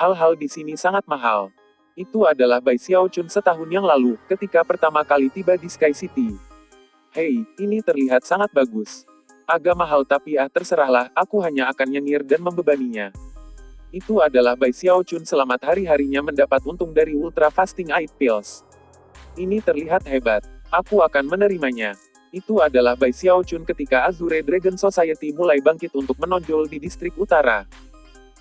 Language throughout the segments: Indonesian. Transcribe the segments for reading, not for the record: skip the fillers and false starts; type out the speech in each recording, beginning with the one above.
Hal-hal di sini sangat mahal. Itu adalah Bai Xiaochun setahun yang lalu, ketika pertama kali tiba di Sky City. Hei, ini terlihat sangat bagus. Agak mahal tapi terserahlah, aku hanya akan nyengir dan membebaninya. Itu adalah Bai Xiaochun selamat hari-harinya mendapat untung dari Ultra Fasting Eye Pills. Ini terlihat hebat. Aku akan menerimanya. Itu adalah Bai Xiaochun ketika Azure Dragon Society mulai bangkit untuk menonjol di distrik utara.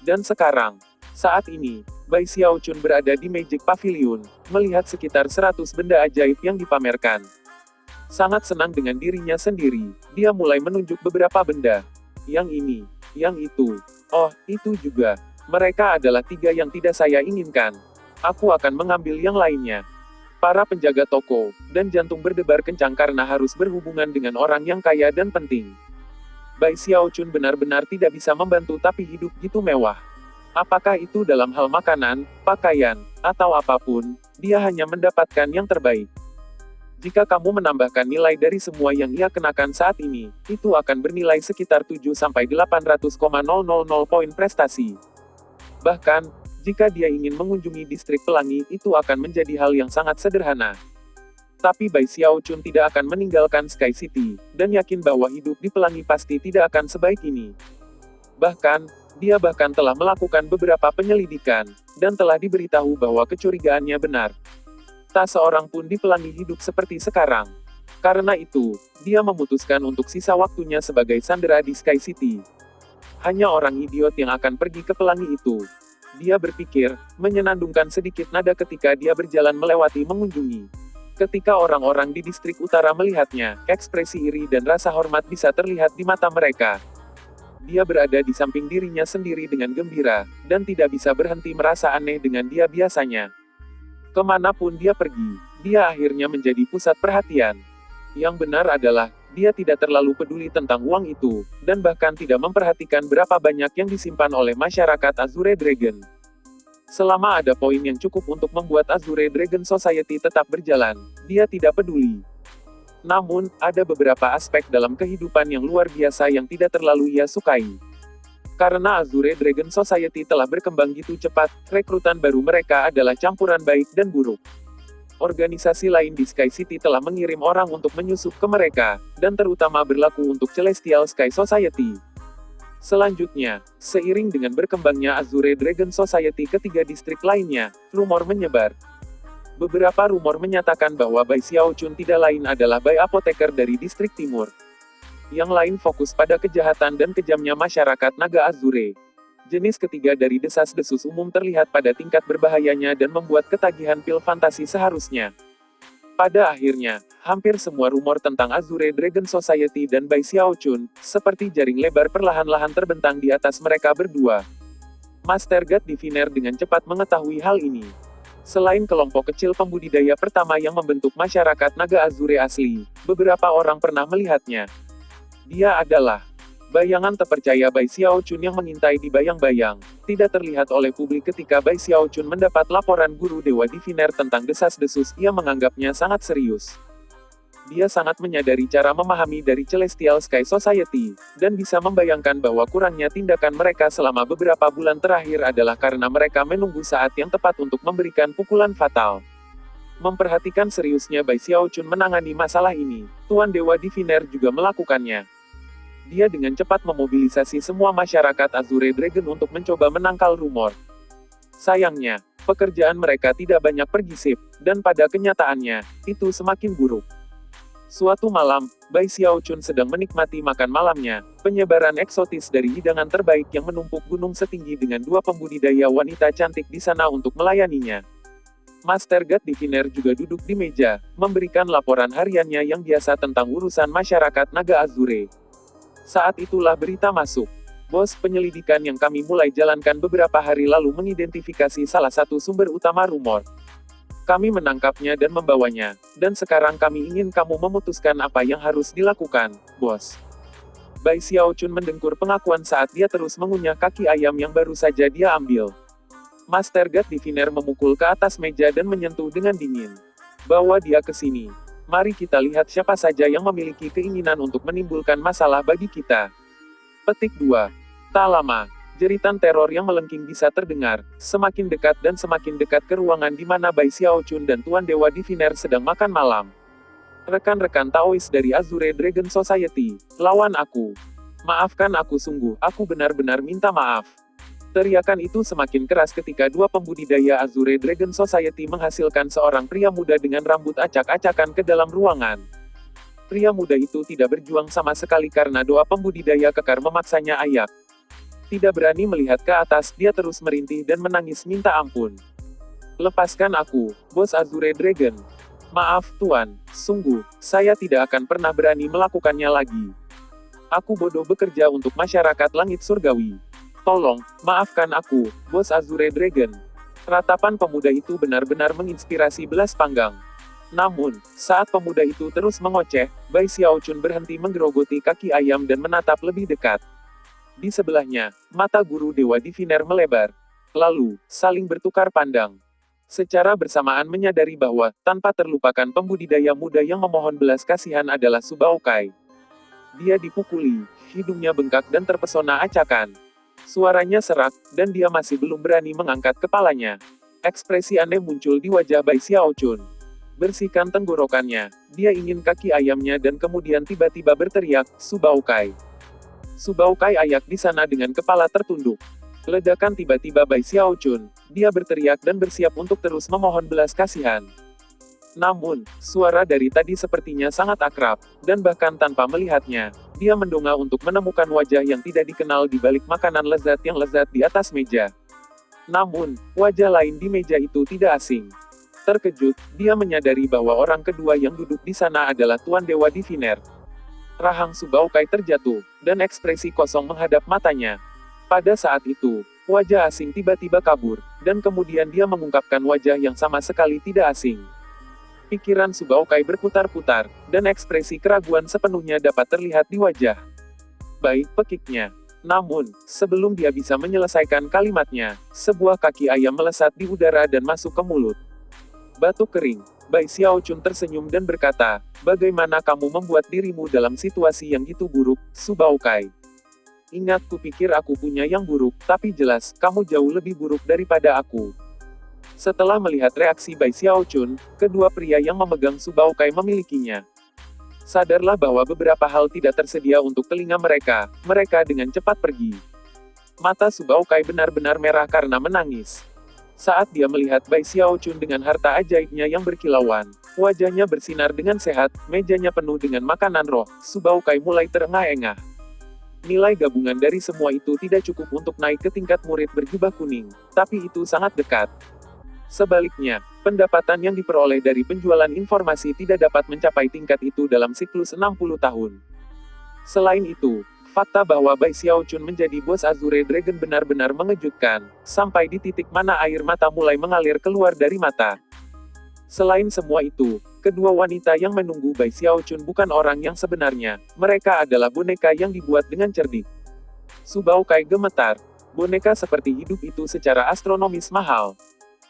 Dan sekarang, saat ini, Bai Xiaochun berada di Magic Pavilion, melihat sekitar 100 benda ajaib yang dipamerkan. Sangat senang dengan dirinya sendiri, dia mulai menunjuk beberapa benda. Yang ini, yang itu. Oh, itu juga. Mereka adalah 3 yang tidak saya inginkan. Aku akan mengambil yang lainnya. Para penjaga toko, dan jantung berdebar kencang karena harus berhubungan dengan orang yang kaya dan penting. Bai Xiaochun benar-benar tidak bisa membantu tapi hidup gitu mewah. Apakah itu dalam hal makanan, pakaian, atau apapun, dia hanya mendapatkan yang terbaik. Jika kamu menambahkan nilai dari semua yang ia kenakan saat ini, itu akan bernilai sekitar 7-800,000 poin prestasi. Bahkan, jika dia ingin mengunjungi distrik pelangi, itu akan menjadi hal yang sangat sederhana. Tapi Bai Xiaochun tidak akan meninggalkan Sky City, dan yakin bahwa hidup di pelangi pasti tidak akan sebaik ini. Bahkan, dia bahkan telah melakukan beberapa penyelidikan, dan telah diberitahu bahwa kecurigaannya benar. Tak seorang pun di pelangi hidup seperti sekarang. Karena itu, dia memutuskan untuk sisa waktunya sebagai sandera di Sky City. Hanya orang idiot yang akan pergi ke pelangi itu. Dia berpikir, menyenandungkan sedikit nada ketika dia berjalan melewati mengunjungi. Ketika orang-orang di distrik utara melihatnya, ekspresi iri dan rasa hormat bisa terlihat di mata mereka. Dia berada di samping dirinya sendiri dengan gembira, dan tidak bisa berhenti merasa aneh dengan dia biasanya. Kemanapun dia pergi, dia akhirnya menjadi pusat perhatian. Yang benar adalah, dia tidak terlalu peduli tentang uang itu, dan bahkan tidak memperhatikan berapa banyak yang disimpan oleh masyarakat Azure Dragon. Selama ada poin yang cukup untuk membuat Azure Dragon Society tetap berjalan, dia tidak peduli. Namun, ada beberapa aspek dalam kehidupan yang luar biasa yang tidak terlalu ia sukai. Karena Azure Dragon Society telah berkembang gitu cepat, rekrutan baru mereka adalah campuran baik dan buruk. Organisasi lain di Sky City telah mengirim orang untuk menyusup ke mereka, dan terutama berlaku untuk Celestial Sky Society. Selanjutnya, seiring dengan berkembangnya Azure Dragon Society ke 3 distrik lainnya, rumor menyebar. Beberapa rumor menyatakan bahwa Bai Xiaochun tidak lain adalah Bai Apoteker dari distrik timur. Yang lain fokus pada kejahatan dan kejamnya masyarakat Naga Azure. Jenis ketiga dari desas-desus umum terlihat pada tingkat berbahayanya dan membuat ketagihan pil fantasi seharusnya. Pada akhirnya, hampir semua rumor tentang Azure Dragon Society dan Bai Xiaochun, seperti jaring lebar perlahan-lahan terbentang di atas mereka berdua. Master God Diviner dengan cepat mengetahui hal ini. Selain kelompok kecil pembudidaya pertama yang membentuk masyarakat Naga Azure asli, beberapa orang pernah melihatnya. Dia adalah bayangan terpercaya Bai Xiaochun yang mengintai di bayang-bayang, tidak terlihat oleh publik ketika Bai Xiaochun mendapat laporan guru Dewa Diviner tentang desas-desus, ia menganggapnya sangat serius. Dia sangat menyadari cara memahami dari Celestial Sky Society, dan bisa membayangkan bahwa kurangnya tindakan mereka selama beberapa bulan terakhir adalah karena mereka menunggu saat yang tepat untuk memberikan pukulan fatal. Memperhatikan seriusnya Bai Xiaochun menangani masalah ini, Tuan Dewa Diviner juga melakukannya. Dia dengan cepat memobilisasi semua masyarakat Azure Dragon untuk mencoba menangkal rumor. Sayangnya, pekerjaan mereka tidak banyak pergisip, dan pada kenyataannya, itu semakin buruk. Suatu malam, Bai Xiaochun sedang menikmati makan malamnya, penyebaran eksotis dari hidangan terbaik yang menumpuk gunung setinggi dengan 2 pembudidaya wanita cantik di sana untuk melayaninya. Master God Diviner juga duduk di meja, memberikan laporan hariannya yang biasa tentang urusan masyarakat Naga Azure. Saat itulah berita masuk. Bos penyelidikan yang kami mulai jalankan beberapa hari lalu mengidentifikasi salah satu sumber utama rumor. Kami menangkapnya dan membawanya, dan sekarang kami ingin kamu memutuskan apa yang harus dilakukan, bos. Bai Xiaochun mendengkur pengakuan saat dia terus mengunyah kaki ayam yang baru saja dia ambil. Master God Diviner memukul ke atas meja dan menyentuh dengan dingin. Bawa dia ke sini. Mari kita lihat siapa saja yang memiliki keinginan untuk menimbulkan masalah bagi kita. Petik 2. Tak lama, Jeritan teror yang melengking bisa terdengar, semakin dekat dan semakin dekat ke ruangan di mana Bai Xiaochun dan Tuan Dewa Diviner sedang makan malam. Rekan-rekan Taois dari Azure Dragon Society, lawan aku. Maafkan aku sungguh, aku benar-benar minta maaf. Teriakan itu semakin keras ketika dua pembudidaya Azure Dragon Society menghasilkan seorang pria muda dengan rambut acak-acakan ke dalam ruangan. Pria muda itu tidak berjuang sama sekali karena doa pembudidaya kekar memaksanya ayak. Tidak berani melihat ke atas, dia terus merintih dan menangis minta ampun. Lepaskan aku, bos Azure Dragon. Maaf, Tuan, sungguh, saya tidak akan pernah berani melakukannya lagi. Aku bodoh bekerja untuk masyarakat langit surgawi. Tolong, maafkan aku, bos Azure Dragon. Ratapan pemuda itu benar-benar menginspirasi belas panggang. Namun, saat pemuda itu terus mengoceh, Bai Xiaochun berhenti menggerogoti kaki ayam dan menatap lebih dekat. Di sebelahnya, mata guru Dewa Diviner melebar. Lalu, saling bertukar pandang. Secara bersamaan menyadari bahwa, tanpa terlupakan pembudidaya muda yang memohon belas kasihan adalah Subao Kai. Dia dipukuli, hidungnya bengkak dan terpesona acakan. Suaranya serak, dan dia masih belum berani mengangkat kepalanya. Ekspresi aneh muncul di wajah Bai Xiaochun. Bersihkan tenggorokannya, dia ingin kaki ayamnya dan kemudian tiba-tiba berteriak, Subao Kai. Subao Kai ayak di sana dengan kepala tertunduk. Ledakan tiba-tiba Bai Xiaochun, dia berteriak dan bersiap untuk terus memohon belas kasihan. Namun, suara dari tadi sepertinya sangat akrab, dan bahkan tanpa melihatnya, dia mendongak untuk menemukan wajah yang tidak dikenal di balik makanan lezat yang lezat di atas meja. Namun, wajah lain di meja itu tidak asing. Terkejut, dia menyadari bahwa orang kedua yang duduk di sana adalah Tuan Dewa Diviner. Rahang Subao Kai terjatuh, dan ekspresi kosong menghadap matanya. Pada saat itu, wajah asing tiba-tiba kabur, dan kemudian dia mengungkapkan wajah yang sama sekali tidak asing. Pikiran Subao Kai berputar-putar, dan ekspresi keraguan sepenuhnya dapat terlihat di wajah. Baik, pekiknya. Namun, sebelum dia bisa menyelesaikan kalimatnya, sebuah kaki ayam melesat di udara dan masuk ke mulut. Batuk kering. Bai Xiaochun tersenyum dan berkata, bagaimana kamu membuat dirimu dalam situasi yang gitu buruk, Subao Kai? Ingat, kupikir aku punya yang buruk, tapi jelas, kamu jauh lebih buruk daripada aku. Setelah melihat reaksi Bai Xiaochun, kedua pria yang memegang Subao Kai memilikinya. Sadarlah bahwa beberapa hal tidak tersedia untuk telinga mereka dengan cepat pergi. Mata Subao Kai benar-benar merah karena menangis. Saat dia melihat Bai Xiaochun dengan harta ajaibnya yang berkilauan, wajahnya bersinar dengan sehat, mejanya penuh dengan makanan roh, Subao Kai mulai terengah-engah. Nilai gabungan dari semua itu tidak cukup untuk naik ke tingkat murid berjubah kuning, tapi itu sangat dekat. Sebaliknya, pendapatan yang diperoleh dari penjualan informasi tidak dapat mencapai tingkat itu dalam siklus 60 tahun. Selain itu, fakta bahwa Bai Xiaochun menjadi bos Azure Dragon benar-benar mengejutkan, sampai di titik mana air mata mulai mengalir keluar dari mata. Selain semua itu, kedua wanita yang menunggu Bai Xiaochun bukan orang yang sebenarnya, mereka adalah boneka yang dibuat dengan cerdik. Subao Kai gemetar. Boneka seperti hidup itu secara astronomis mahal.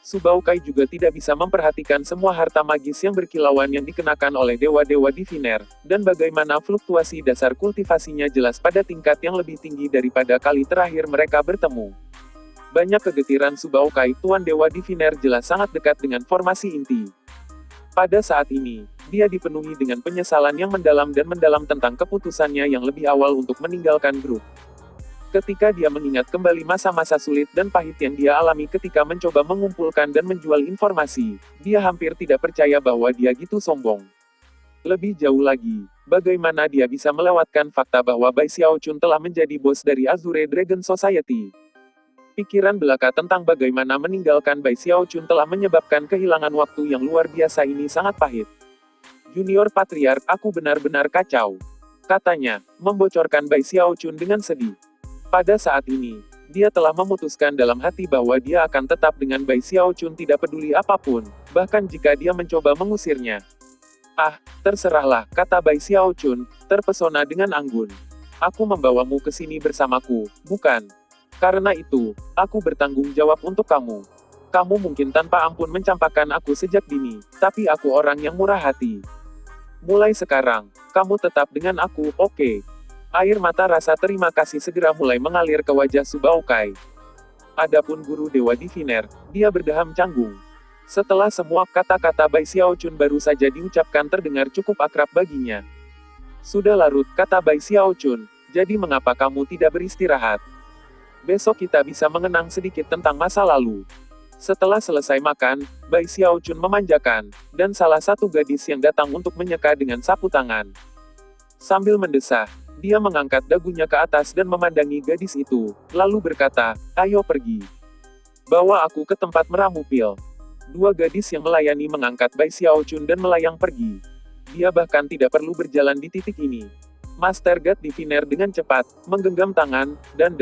Subao Kai juga tidak bisa memperhatikan semua harta magis yang berkilauan yang dikenakan oleh dewa-dewa diviner, dan bagaimana fluktuasi dasar kultivasinya jelas pada tingkat yang lebih tinggi daripada kali terakhir mereka bertemu. Banyak kegetiran Subao Kai, Tuan Dewa Diviner jelas sangat dekat dengan formasi inti. Pada saat ini, dia dipenuhi dengan penyesalan yang mendalam dan mendalam tentang keputusannya yang lebih awal untuk meninggalkan grup. Ketika dia mengingat kembali masa-masa sulit dan pahit yang dia alami ketika mencoba mengumpulkan dan menjual informasi, dia hampir tidak percaya bahwa dia gitu sombong. Lebih jauh lagi, bagaimana dia bisa melewatkan fakta bahwa Bai Xiaochun telah menjadi bos dari Azure Dragon Society. Pikiran belaka tentang bagaimana meninggalkan Bai Xiaochun telah menyebabkan kehilangan waktu yang luar biasa ini sangat pahit. Junior Patriark, aku benar-benar kacau. Katanya, membocorkan Bai Xiaochun dengan sedih. Pada saat ini, dia telah memutuskan dalam hati bahwa dia akan tetap dengan Bai Xiaochun tidak peduli apapun, bahkan jika dia mencoba mengusirnya. Ah, terserahlah, kata Bai Xiaochun, terpesona dengan anggun. Aku membawamu ke sini bersamaku, bukan? Karena itu, aku bertanggung jawab untuk kamu. Kamu mungkin tanpa ampun mencampakkan aku sejak dini, tapi aku orang yang murah hati. Mulai sekarang, kamu tetap dengan aku, oke? Air mata rasa terima kasih segera mulai mengalir ke wajah Su Baokai. Adapun guru Dewa Diviner, dia berdeham canggung. Setelah semua kata-kata Bai Xiaochun baru saja diucapkan terdengar cukup akrab baginya. Sudah larut, kata Bai Xiaochun, jadi mengapa kamu tidak beristirahat? Besok kita bisa mengenang sedikit tentang masa lalu. Setelah selesai makan, Bai Xiaochun memanjakan, dan salah satu gadis yang datang untuk menyeka dengan sapu tangan. Sambil mendesah, dia mengangkat dagunya ke atas dan memandangi gadis itu, lalu berkata, ayo pergi. Bawa aku ke tempat meramu pil. Dua gadis yang melayani mengangkat Bai Xiaochun dan melayang pergi. Dia bahkan tidak perlu berjalan di titik ini. Master God Diviner dengan cepat, menggenggam tangan, dan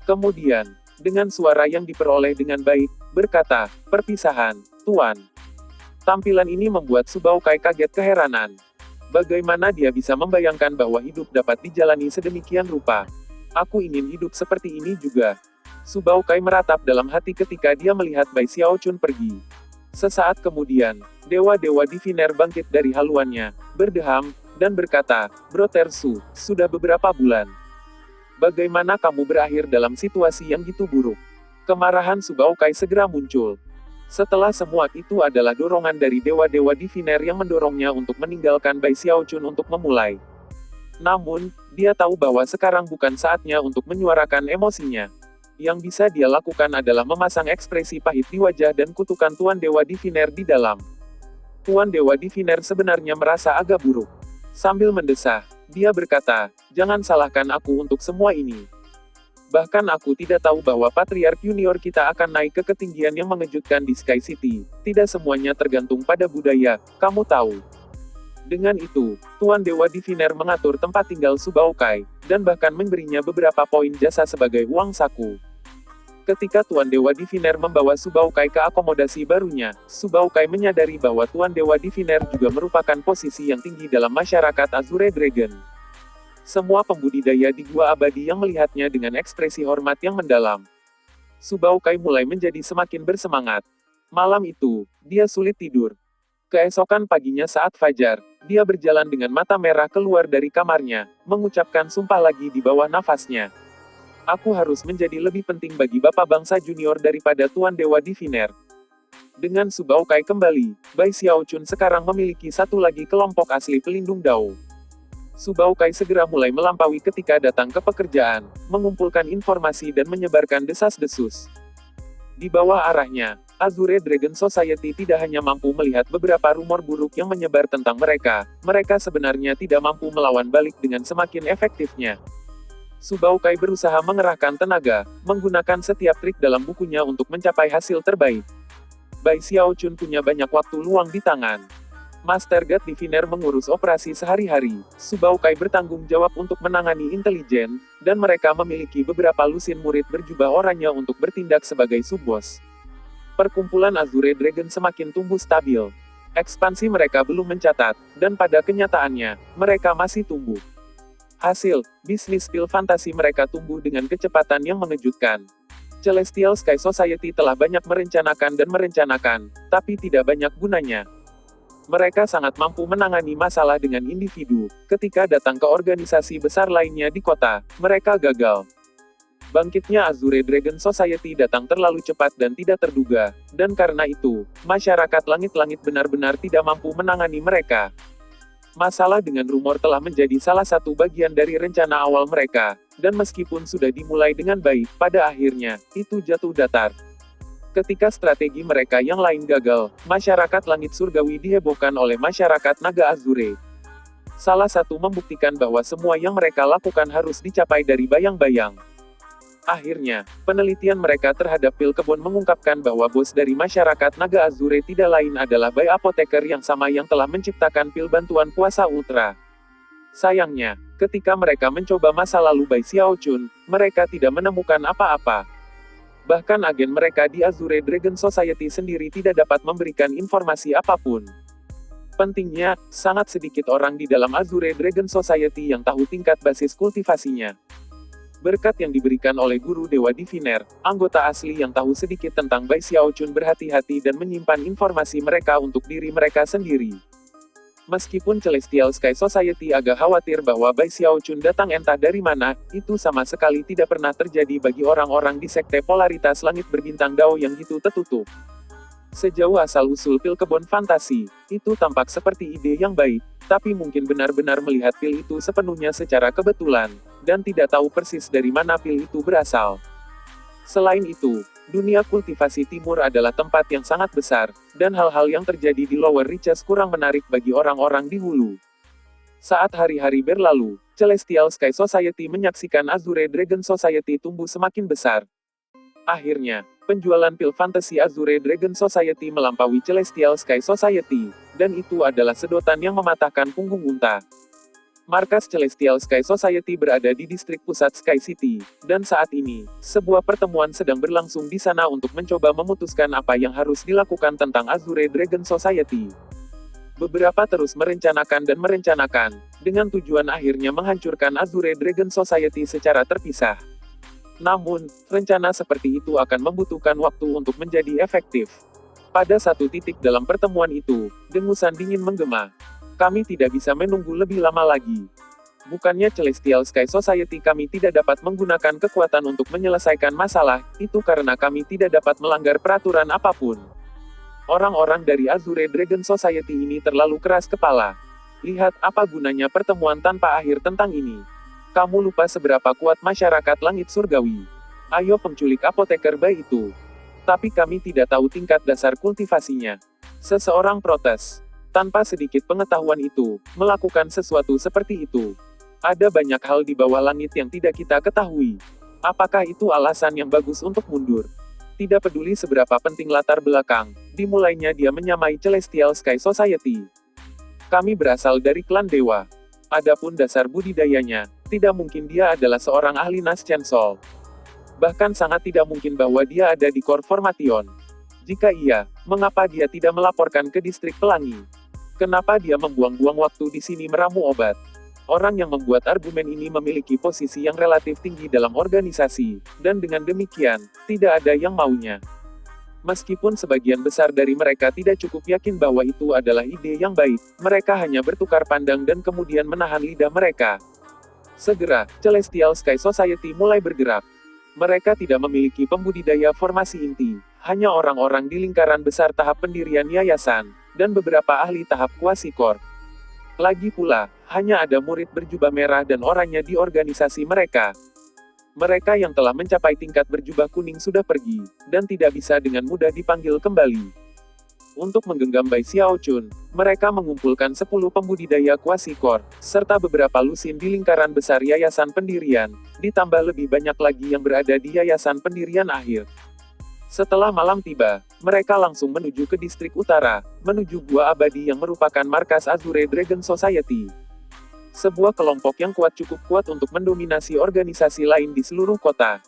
kemudian, dengan suara yang diperoleh dengan baik, berkata, perpisahan, Tuan. Tampilan ini membuat Su Baokai kaget keheranan. Bagaimana dia bisa membayangkan bahwa hidup dapat dijalani sedemikian rupa? Aku ingin hidup seperti ini juga. Su Baokai meratap dalam hati ketika dia melihat Bai Xiaochun pergi. Sesaat kemudian, dewa-dewa Diviner bangkit dari haluannya, berdeham, dan berkata, Brother Su, sudah beberapa bulan. Bagaimana kamu berakhir dalam situasi yang gitu buruk? Kemarahan Su Baokai segera muncul. Setelah semua itu adalah dorongan dari dewa-dewa Diviner yang mendorongnya untuk meninggalkan Bai Xiaochun untuk memulai. Namun, dia tahu bahwa sekarang bukan saatnya untuk menyuarakan emosinya. Yang bisa dia lakukan adalah memasang ekspresi pahit di wajah dan kutukan Tuan Dewa Diviner di dalam. Tuan Dewa Diviner sebenarnya merasa agak buruk. Sambil mendesah, dia berkata, jangan salahkan aku untuk semua ini. Bahkan aku tidak tahu bahwa Patriark Junior kita akan naik ke ketinggian yang mengejutkan di Sky City. Tidak semuanya tergantung pada budaya, kamu tahu. Dengan itu, Tuan Dewa Diviner mengatur tempat tinggal Su Baokai, dan bahkan memberinya beberapa poin jasa sebagai uang saku. Ketika Tuan Dewa Diviner membawa Su Baokai ke akomodasi barunya, Su Baokai menyadari bahwa Tuan Dewa Diviner juga merupakan posisi yang tinggi dalam masyarakat Azure Dragon. Semua pembudidaya di Gua Abadi yang melihatnya dengan ekspresi hormat yang mendalam. Su Baokai mulai menjadi semakin bersemangat. Malam itu, dia sulit tidur. Keesokan paginya saat fajar, dia berjalan dengan mata merah keluar dari kamarnya, mengucapkan sumpah lagi di bawah nafasnya. Aku harus menjadi lebih penting bagi Bapak Bangsa Junior daripada Tuan Dewa Diviner. Dengan Su Baokai kembali, Bai Xiaochun sekarang memiliki satu lagi kelompok asli pelindung Dao. Su Baokai segera mulai melampaui ketika datang ke pekerjaan, mengumpulkan informasi dan menyebarkan desas-desus. Di bawah arahnya, Azure Dragon Society tidak hanya mampu melihat beberapa rumor buruk yang menyebar tentang mereka, mereka sebenarnya tidak mampu melawan balik dengan semakin efektifnya. Su Baokai berusaha mengerahkan tenaga, menggunakan setiap trik dalam bukunya untuk mencapai hasil terbaik. Bai Xiaochun punya banyak waktu luang di tangan. Master God Diviner mengurus operasi sehari-hari, Su Baokai bertanggung jawab untuk menangani intelijen, dan mereka memiliki beberapa lusin murid berjubah oranye untuk bertindak sebagai sub-bos. Perkumpulan Azure Dragon semakin tumbuh stabil. Ekspansi mereka belum mencatat, dan pada kenyataannya, mereka masih tumbuh. Hasil, bisnis pil fantasi mereka tumbuh dengan kecepatan yang mengejutkan. Celestial Sky Society telah banyak merencanakan, tapi tidak banyak gunanya. Mereka sangat mampu menangani masalah dengan individu. Ketika datang ke organisasi besar lainnya di kota, mereka gagal. Bangkitnya Azure Dragon Society datang terlalu cepat dan tidak terduga, dan karena itu, masyarakat langit-langit benar-benar tidak mampu menangani mereka. Masalah dengan rumor telah menjadi salah satu bagian dari rencana awal mereka, dan meskipun sudah dimulai dengan baik, pada akhirnya, itu jatuh datar. Ketika strategi mereka yang lain gagal, masyarakat langit surgawi dihebohkan oleh masyarakat naga Azure. Salah satu membuktikan bahwa semua yang mereka lakukan harus dicapai dari bayang-bayang. Akhirnya, penelitian mereka terhadap pil kebun mengungkapkan bahwa bos dari masyarakat naga Azure tidak lain adalah Bai Apoteker yang sama yang telah menciptakan pil bantuan kuasa ultra. Sayangnya, ketika mereka mencoba masa lalu Bai Xiaochun, mereka tidak menemukan apa-apa. Bahkan agen mereka di Azure Dragon Society sendiri tidak dapat memberikan informasi apapun. Pentingnya, sangat sedikit orang di dalam Azure Dragon Society yang tahu tingkat basis kultivasinya. Berkat yang diberikan oleh Guru Dewa Diviner, anggota asli yang tahu sedikit tentang Bai Xiaochun berhati-hati dan menyimpan informasi mereka untuk diri mereka sendiri. Meskipun Celestial Sky Society agak khawatir bahwa Bai Xiaochun datang entah dari mana, itu sama sekali tidak pernah terjadi bagi orang-orang di sekte polaritas langit berbintang Dao yang itu tertutup. Sejauh asal-usul pil kebun fantasi, itu tampak seperti ide yang baik, tapi mungkin benar-benar melihat pil itu sepenuhnya secara kebetulan, dan tidak tahu persis dari mana pil itu berasal. Selain itu, dunia kultivasi timur adalah tempat yang sangat besar, dan hal-hal yang terjadi di Lower Reaches kurang menarik bagi orang-orang di hulu. Saat hari-hari berlalu, Celestial Sky Society menyaksikan Azure Dragon Society tumbuh semakin besar. Akhirnya, penjualan pil fantasi Azure Dragon Society melampaui Celestial Sky Society, dan itu adalah sedotan yang mematahkan punggung unta. Markas Celestial Sky Society berada di distrik pusat Sky City, dan saat ini, sebuah pertemuan sedang berlangsung di sana untuk mencoba memutuskan apa yang harus dilakukan tentang Azure Dragon Society. Beberapa terus merencanakan dan merencanakan, dengan tujuan akhirnya menghancurkan Azure Dragon Society secara terpisah. Namun, rencana seperti itu akan membutuhkan waktu untuk menjadi efektif. Pada satu titik dalam pertemuan itu, dengusan dingin menggema. Kami tidak bisa menunggu lebih lama lagi. Bukannya Celestial Sky Society kami tidak dapat menggunakan kekuatan untuk menyelesaikan masalah, itu karena kami tidak dapat melanggar peraturan apapun. Orang-orang dari Azure Dragon Society ini terlalu keras kepala. Lihat apa gunanya pertemuan tanpa akhir tentang ini. Kamu lupa seberapa kuat masyarakat langit surgawi. Ayo penculik apoteker bayi itu. Tapi kami tidak tahu tingkat dasar kultivasinya. Seseorang protes. Tanpa sedikit pengetahuan itu, melakukan sesuatu seperti itu. Ada banyak hal di bawah langit yang tidak kita ketahui. Apakah itu alasan yang bagus untuk mundur? Tidak peduli seberapa penting latar belakang, dimulainya dia menyamai Celestial Sky Society. Kami berasal dari klan dewa. Adapun dasar budidayanya, tidak mungkin dia adalah seorang ahli Nas Chancel. Bahkan sangat tidak mungkin bahwa dia ada di Core Formation. Jika iya, mengapa dia tidak melaporkan ke distrik pelangi? Kenapa dia membuang-buang waktu di sini meramu obat? Orang yang membuat argumen ini memiliki posisi yang relatif tinggi dalam organisasi, dan dengan demikian, tidak ada yang maunya. Meskipun sebagian besar dari mereka tidak cukup yakin bahwa itu adalah ide yang baik, mereka hanya bertukar pandang dan kemudian menahan lidah mereka. Segera, Celestial Sky Society mulai bergerak. Mereka tidak memiliki pembudidaya formasi inti, hanya orang-orang di lingkaran besar tahap pendirian yayasan, dan beberapa ahli tahap Quasi-Core. Lagi pula, hanya ada murid berjubah merah dan oranye di organisasi mereka. Mereka yang telah mencapai tingkat berjubah kuning sudah pergi, dan tidak bisa dengan mudah dipanggil kembali. Untuk menggenggam Bai Xiaochun, mereka mengumpulkan 10 pembudidaya Quasi-Core, serta beberapa lusin di lingkaran besar yayasan pendirian, ditambah lebih banyak lagi yang berada di yayasan pendirian akhir. Setelah malam tiba, mereka langsung menuju ke distrik utara, menuju Gua Abadi yang merupakan markas Azure Dragon Society. Sebuah kelompok yang cukup kuat untuk mendominasi organisasi lain di seluruh kota.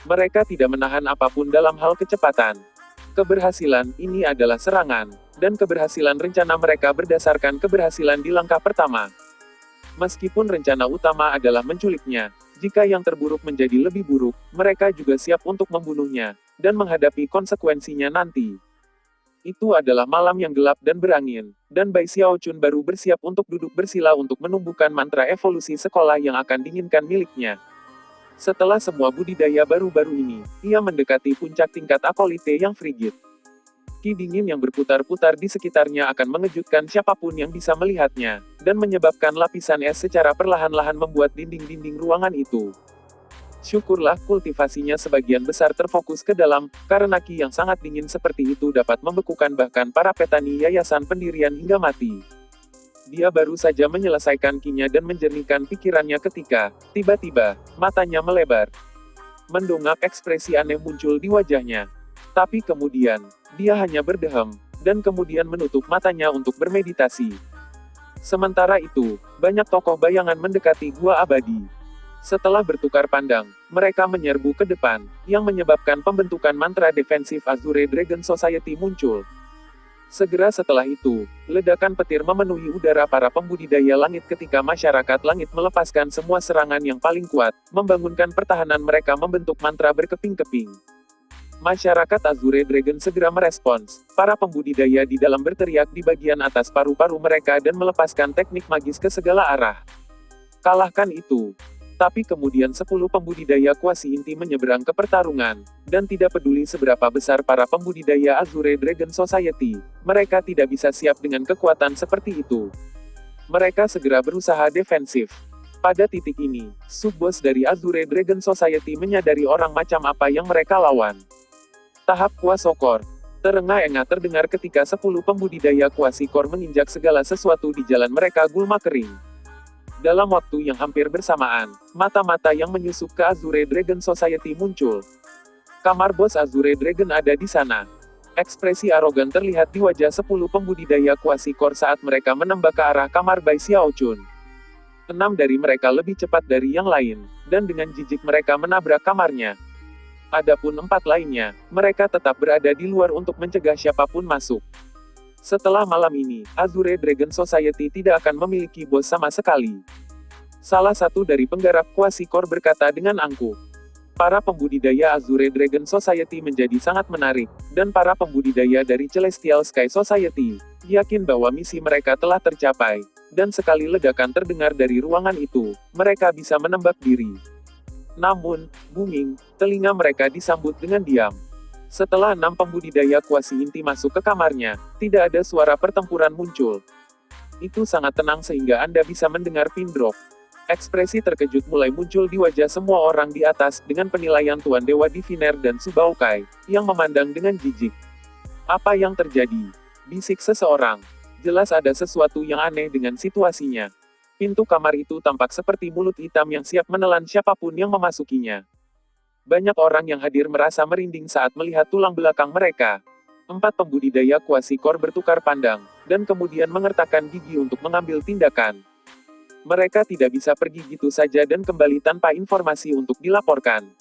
Mereka tidak menahan apapun dalam hal kecepatan. Keberhasilan ini adalah serangan, dan keberhasilan rencana mereka berdasarkan keberhasilan di langkah pertama. Meskipun rencana utama adalah menculiknya, jika yang terburuk menjadi lebih buruk, mereka juga siap untuk membunuhnya, dan menghadapi konsekuensinya nanti. Itu adalah malam yang gelap dan berangin, dan Bai Xiaochun baru bersiap untuk duduk bersila untuk menumbuhkan mantra evolusi sekolah yang akan diinginkan miliknya. Setelah semua budidaya baru-baru ini, ia mendekati puncak tingkat akolite yang frigid. Ki dingin yang berputar-putar di sekitarnya akan mengejutkan siapapun yang bisa melihatnya, dan menyebabkan lapisan es secara perlahan-lahan membuat dinding-dinding ruangan itu. Syukurlah kultivasinya sebagian besar terfokus ke dalam, karena ki yang sangat dingin seperti itu dapat membekukan bahkan para petani yayasan pendirian hingga mati. Dia baru saja menyelesaikan kinya dan menjernihkan pikirannya ketika, tiba-tiba, matanya melebar. Mendongak ekspresi aneh muncul di wajahnya. Tapi kemudian, dia hanya berdehem, dan kemudian menutup matanya untuk bermeditasi. Sementara itu, banyak tokoh bayangan mendekati Gua Abadi. Setelah bertukar pandang, mereka menyerbu ke depan, yang menyebabkan pembentukan mantra defensif Azure Dragon Society muncul. Segera setelah itu, ledakan petir memenuhi udara para pembudidaya langit ketika masyarakat langit melepaskan semua serangan yang paling kuat, membangunkan pertahanan mereka membentuk mantra berkeping-keping. Masyarakat Azure Dragon segera merespons. Para pembudidaya di dalam berteriak di bagian atas paru-paru mereka dan melepaskan teknik magis ke segala arah. Kalahkan itu. Tapi kemudian 10 pembudidaya kuasi inti menyeberang ke pertarungan, dan tidak peduli seberapa besar para pembudidaya Azure Dragon Society, mereka tidak bisa siap dengan kekuatan seperti itu. Mereka segera berusaha defensif. Pada titik ini, sub-bos dari Azure Dragon Society menyadari orang macam apa yang mereka lawan. Tahap Kuasokor. Terengah-engah terdengar ketika 10 pembudidaya kuasi kor menginjak segala sesuatu di jalan mereka gulma kering. Dalam waktu yang hampir bersamaan, mata-mata yang menyusup ke Azure Dragon Society muncul. Kamar bos Azure Dragon ada di sana. Ekspresi arogan terlihat di wajah 10 pembudidaya kuasi kor saat mereka menembak ke arah kamar Bai Xiaochun. 6 dari mereka lebih cepat dari yang lain, dan dengan jijik mereka menabrak kamarnya. Adapun 4 lainnya, mereka tetap berada di luar untuk mencegah siapapun masuk. Setelah malam ini, Azure Dragon Society tidak akan memiliki bos sama sekali. Salah satu dari penggarap kuasi kor berkata dengan angkuh. Para pembudidaya Azure Dragon Society menjadi sangat menarik, dan para pembudidaya dari Celestial Sky Society yakin bahwa misi mereka telah tercapai, dan sekali ledakan terdengar dari ruangan itu, mereka bisa menembak diri. Namun, booming, telinga mereka disambut dengan diam. Setelah 6 pembudidaya kuasi inti masuk ke kamarnya, tidak ada suara pertempuran muncul. Itu sangat tenang sehingga Anda bisa mendengar pin drop. Ekspresi terkejut mulai muncul di wajah semua orang di atas dengan penilaian Tuan Dewa Diviner dan Subaokai, yang memandang dengan jijik. Apa yang terjadi? Bisik seseorang. Jelas ada sesuatu yang aneh dengan situasinya. Pintu kamar itu tampak seperti mulut hitam yang siap menelan siapapun yang memasukinya. Banyak orang yang hadir merasa merinding saat melihat tulang belakang mereka. 4 pembudidaya kuasi kor bertukar pandang, dan kemudian mengertakkan gigi untuk mengambil tindakan. Mereka tidak bisa pergi gitu saja dan kembali tanpa informasi untuk dilaporkan.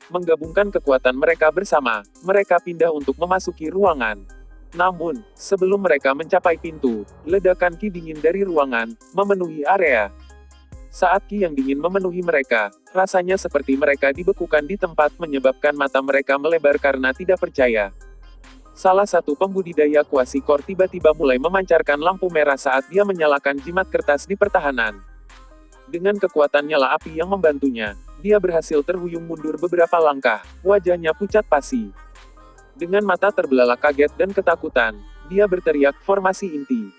Menggabungkan kekuatan mereka bersama, mereka pindah untuk memasuki ruangan. Namun, sebelum mereka mencapai pintu, ledakan ki dingin dari ruangan memenuhi area. Saat ki yang dingin memenuhi mereka, rasanya seperti mereka dibekukan di tempat menyebabkan mata mereka melebar karena tidak percaya. Salah satu pembudidaya kuasi kor tiba-tiba mulai memancarkan lampu merah saat dia menyalakan jimat kertas di pertahanan. Dengan kekuatan nyala api yang membantunya, dia berhasil terhuyung mundur beberapa langkah, wajahnya pucat pasi. Dengan mata terbelalak kaget dan ketakutan, dia berteriak formasi inti.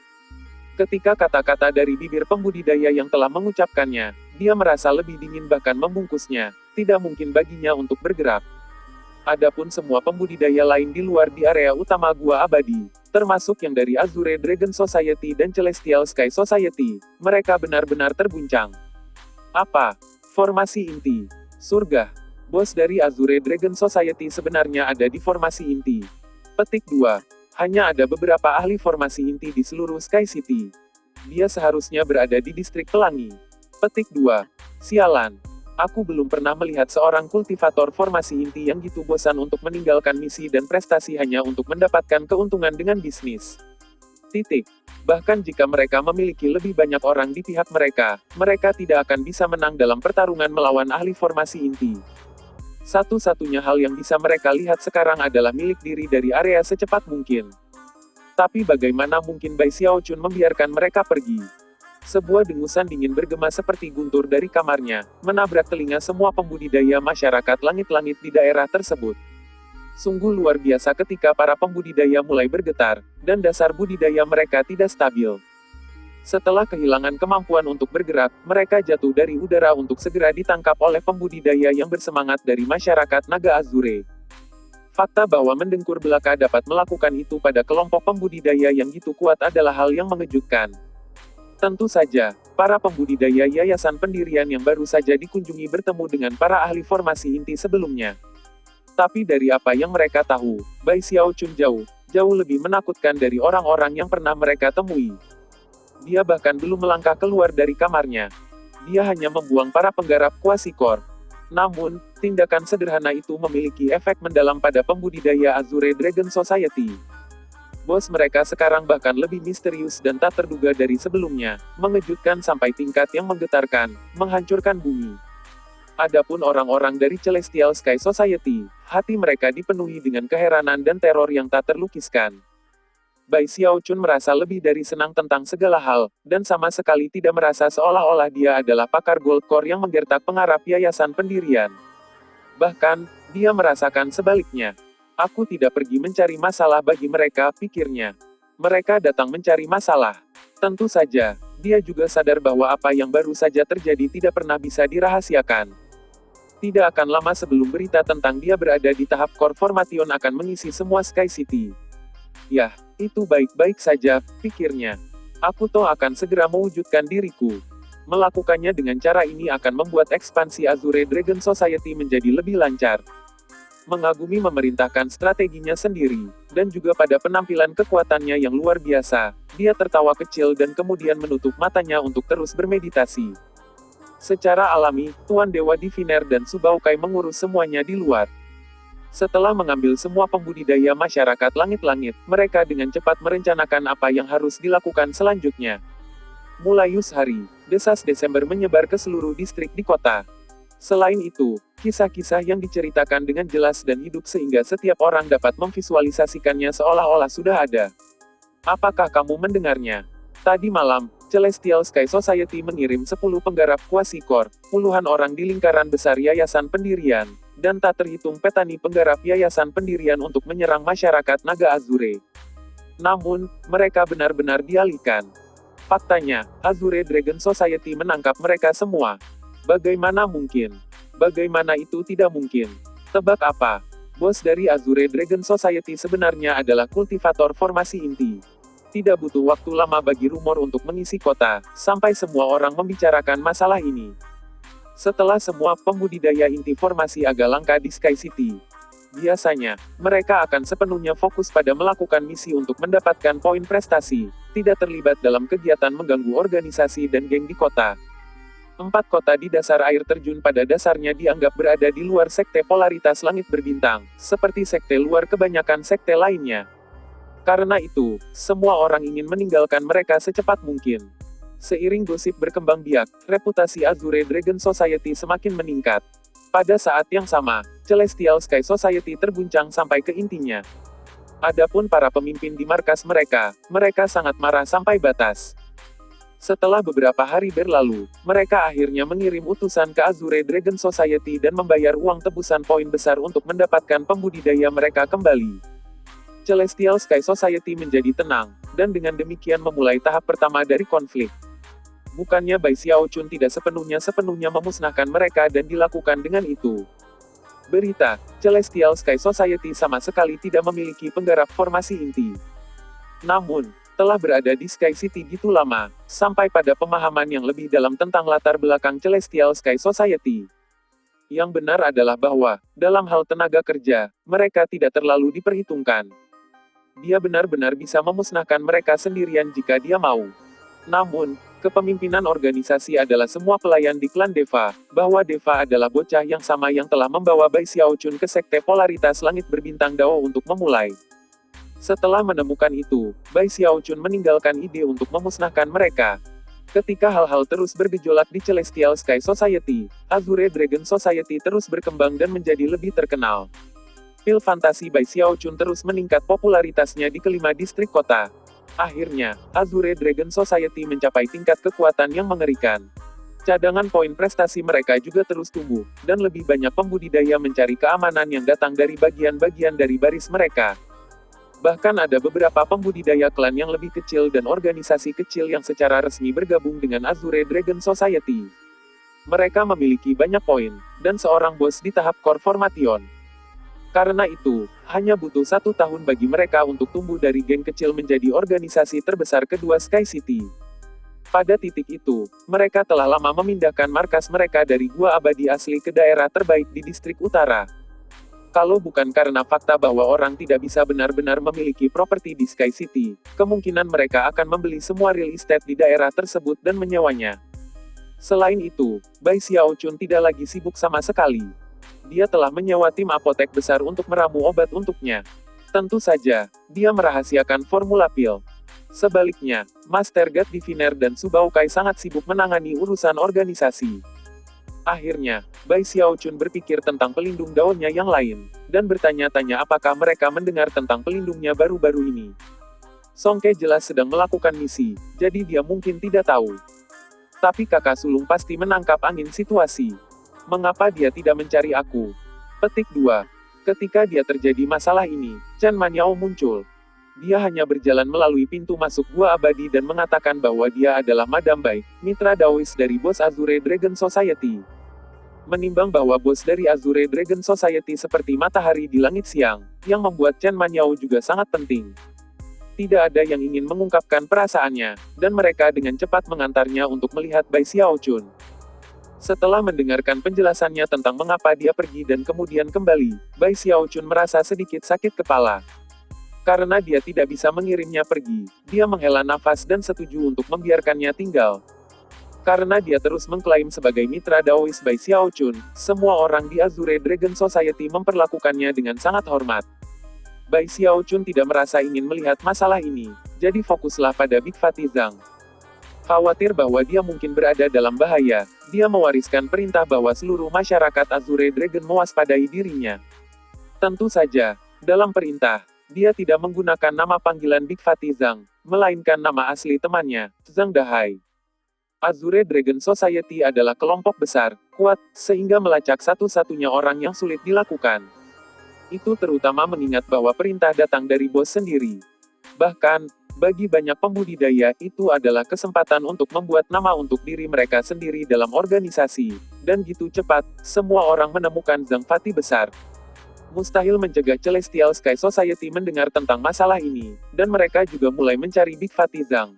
Ketika kata-kata dari bibir pembudidaya yang telah mengucapkannya, dia merasa lebih dingin bahkan membungkusnya, tidak mungkin baginya untuk bergerak. Adapun semua pembudidaya lain di luar di area utama Gua Abadi, termasuk yang dari Azure Dragon Society dan Celestial Sky Society, mereka benar-benar terguncang. Apa? Formasi inti. Surga. Bos dari Azure Dragon Society sebenarnya ada di formasi inti. Petik 2. Hanya ada beberapa ahli formasi inti di seluruh Sky City. Dia seharusnya berada di distrik pelangi. Petik 2. Sialan. Aku belum pernah melihat seorang kultivator formasi inti yang gitu bosan untuk meninggalkan misi dan prestasi hanya untuk mendapatkan keuntungan dengan bisnis. Titik. Bahkan jika mereka memiliki lebih banyak orang di pihak mereka, mereka tidak akan bisa menang dalam pertarungan melawan ahli formasi inti. Satu-satunya hal yang bisa mereka lihat sekarang adalah milik diri dari area secepat mungkin. Tapi bagaimana mungkin Bai Xiaochun membiarkan mereka pergi? Sebuah dengusan dingin bergema seperti guntur dari kamarnya, menabrak telinga semua pembudidaya masyarakat langit-langit di daerah tersebut. Sungguh luar biasa ketika para pembudidaya mulai bergetar, dan dasar budidaya mereka tidak stabil. Setelah kehilangan kemampuan untuk bergerak, mereka jatuh dari udara untuk segera ditangkap oleh pembudidaya yang bersemangat dari masyarakat Naga Azure. Fakta bahwa mendengkur belaka dapat melakukan itu pada kelompok pembudidaya yang gitu kuat adalah hal yang mengejutkan. Tentu saja, para pembudidaya yayasan pendirian yang baru saja dikunjungi bertemu dengan para ahli formasi inti sebelumnya. Tapi dari apa yang mereka tahu, Bai Xiaochun jauh lebih menakutkan dari orang-orang yang pernah mereka temui. Dia bahkan belum melangkah keluar dari kamarnya. Dia hanya membuang para penggarap kuasi kor. Namun, tindakan sederhana itu memiliki efek mendalam pada pembudidaya Azure Dragon Society. Bos mereka sekarang bahkan lebih misterius dan tak terduga dari sebelumnya, mengejutkan sampai tingkat yang menggetarkan, menghancurkan bumi. Adapun orang-orang dari Celestial Sky Society, hati mereka dipenuhi dengan keheranan dan teror yang tak terlukiskan. Bai Xiaochun merasa lebih dari senang tentang segala hal, dan sama sekali tidak merasa seolah-olah dia adalah pakar Gold Core yang menggertak pengarap yayasan pendirian. Bahkan, dia merasakan sebaliknya. Aku tidak pergi mencari masalah bagi mereka, pikirnya. Mereka datang mencari masalah. Tentu saja, dia juga sadar bahwa apa yang baru saja terjadi tidak pernah bisa dirahasiakan. Tidak akan lama sebelum berita tentang dia berada di tahap core formation akan mengisi semua Sky City. Yah, itu baik-baik saja, pikirnya. Aku toh akan segera mewujudkan diriku. Melakukannya dengan cara ini akan membuat ekspansi Azure Dragon Society menjadi lebih lancar. Mengagumi memerintahkan strateginya sendiri, dan juga pada penampilan kekuatannya yang luar biasa, dia tertawa kecil dan kemudian menutup matanya untuk terus bermeditasi. Secara alami, Tuan Dewa Diviner dan Subaukai mengurus semuanya di luar. Setelah mengambil semua pembudidaya masyarakat langit-langit, mereka dengan cepat merencanakan apa yang harus dilakukan selanjutnya. Mulai hari, desas Desember menyebar ke seluruh distrik di kota. Selain itu, kisah-kisah yang diceritakan dengan jelas dan hidup sehingga setiap orang dapat memvisualisasikannya seolah-olah sudah ada. Apakah kamu mendengarnya? Tadi malam, Celestial Sky Society mengirim 10 penggarap Quasi Core, puluhan orang di lingkaran besar yayasan pendirian, dan tak terhitung petani penggarap yayasan pendirian untuk menyerang masyarakat Naga Azure. Namun, mereka benar-benar dialihkan. Faktanya, Azure Dragon Society menangkap mereka semua. Bagaimana mungkin? Bagaimana itu tidak mungkin? Tebak apa? Bos dari Azure Dragon Society sebenarnya adalah kultivator formasi inti. Tidak butuh waktu lama bagi rumor untuk mengisi kota, sampai semua orang membicarakan masalah ini. Setelah semua pembudidaya inti formasi agak langka di Sky City, biasanya, mereka akan sepenuhnya fokus pada melakukan misi untuk mendapatkan poin prestasi, tidak terlibat dalam kegiatan mengganggu organisasi dan geng di kota. 4 kota di dasar air terjun pada dasarnya dianggap berada di luar sekte polaritas langit berbintang, seperti sekte luar kebanyakan sekte lainnya. Karena itu, semua orang ingin meninggalkan mereka secepat mungkin. Seiring gosip berkembang biak, reputasi Azure Dragon Society semakin meningkat. Pada saat yang sama, Celestial Sky Society terguncang sampai ke intinya. Adapun para pemimpin di markas mereka sangat marah sampai batas. Setelah beberapa hari berlalu, mereka akhirnya mengirim utusan ke Azure Dragon Society dan membayar uang tebusan poin besar untuk mendapatkan pembudidaya mereka kembali. Celestial Sky Society menjadi tenang, dan dengan demikian memulai tahap pertama dari konflik. Bukannya Bai Xiaochun tidak sepenuhnya memusnahkan mereka dan dilakukan dengan itu. Berita, Celestial Sky Society sama sekali tidak memiliki penggarap formasi inti. Namun, telah berada di Sky City gitu lama, sampai pada pemahaman yang lebih dalam tentang latar belakang Celestial Sky Society. Yang benar adalah bahwa, dalam hal tenaga kerja, mereka tidak terlalu diperhitungkan. Dia benar-benar bisa memusnahkan mereka sendirian jika dia mau. Namun, kepemimpinan organisasi adalah semua pelayan di klan Deva, bahwa Deva adalah bocah yang sama yang telah membawa Bai Xiaochun ke sekte polaritas langit berbintang Dao untuk memulai. Setelah menemukan itu, Bai Xiaochun meninggalkan ide untuk memusnahkan mereka. Ketika hal-hal terus bergejolak di Celestial Sky Society, Azure Dragon Society terus berkembang dan menjadi lebih terkenal. Pil fantasi Bai Xiaochun terus meningkat popularitasnya di kelima distrik kota. Akhirnya, Azure Dragon Society mencapai tingkat kekuatan yang mengerikan. Cadangan poin prestasi mereka juga terus tumbuh, dan lebih banyak pembudidaya mencari keamanan yang datang dari bagian-bagian dari baris mereka. Bahkan ada beberapa pembudidaya klan yang lebih kecil dan organisasi kecil yang secara resmi bergabung dengan Azure Dragon Society. Mereka memiliki banyak poin, dan seorang bos di tahap core formation. Karena itu, hanya butuh 1 tahun bagi mereka untuk tumbuh dari geng kecil menjadi organisasi terbesar kedua Sky City. Pada titik itu, mereka telah lama memindahkan markas mereka dari Gua Abadi asli ke daerah terbaik di distrik utara. Kalau bukan karena fakta bahwa orang tidak bisa benar-benar memiliki properti di Sky City, kemungkinan mereka akan membeli semua real estate di daerah tersebut dan menyewanya. Selain itu, Bai Xiaochun tidak lagi sibuk sama sekali. Dia telah menyewa tim apotek besar untuk meramu obat untuknya. Tentu saja, dia merahasiakan formula pil. Sebaliknya, Master God Diviner dan Subaukai sangat sibuk menangani urusan organisasi. Akhirnya, Bai Xiaochun berpikir tentang pelindung daunnya yang lain, dan bertanya-tanya apakah mereka mendengar tentang pelindungnya baru-baru ini. Songke jelas sedang melakukan misi, jadi dia mungkin tidak tahu. Tapi kakak sulung pasti menangkap angin situasi. Mengapa dia tidak mencari aku? Petik 2. Ketika dia terjadi masalah ini, Chen Manyao muncul. Dia hanya berjalan melalui pintu masuk gua abadi dan mengatakan bahwa dia adalah Madam Bai, mitra Daois dari bos Azure Dragon Society. Menimbang bahwa bos dari Azure Dragon Society seperti matahari di langit siang, yang membuat Chen Manyao juga sangat penting. Tidak ada yang ingin mengungkapkan perasaannya, dan mereka dengan cepat mengantarnya untuk melihat Bai Xiaochun. Setelah mendengarkan penjelasannya tentang mengapa dia pergi dan kemudian kembali, Bai Xiaochun merasa sedikit sakit kepala. Karena dia tidak bisa mengirimnya pergi, dia menghela nafas dan setuju untuk membiarkannya tinggal. Karena dia terus mengklaim sebagai mitra Daois Bai Xiaochun, semua orang di Azure Dragon Society memperlakukannya dengan sangat hormat. Bai Xiaochun tidak merasa ingin melihat masalah ini, jadi fokuslah pada Big Fatty Zhang. Khawatir bahwa dia mungkin berada dalam bahaya, dia mewariskan perintah bahwa seluruh masyarakat Azure Dragon mewaspadai dirinya. Tentu saja, dalam perintah, dia tidak menggunakan nama panggilan Big Fatty Zhang, melainkan nama asli temannya, Zhang Dahai. Azure Dragon Society adalah kelompok besar, kuat, sehingga melacak satu-satunya orang yang sulit dilakukan. Itu terutama mengingat bahwa perintah datang dari bos sendiri. Bahkan, bagi banyak pembudidaya itu adalah kesempatan untuk membuat nama untuk diri mereka sendiri dalam organisasi, dan gitu cepat, semua orang menemukan Zhang Fatty besar. Mustahil mencegah Celestial Sky Society mendengar tentang masalah ini, dan mereka juga mulai mencari Big Fatty Zhang.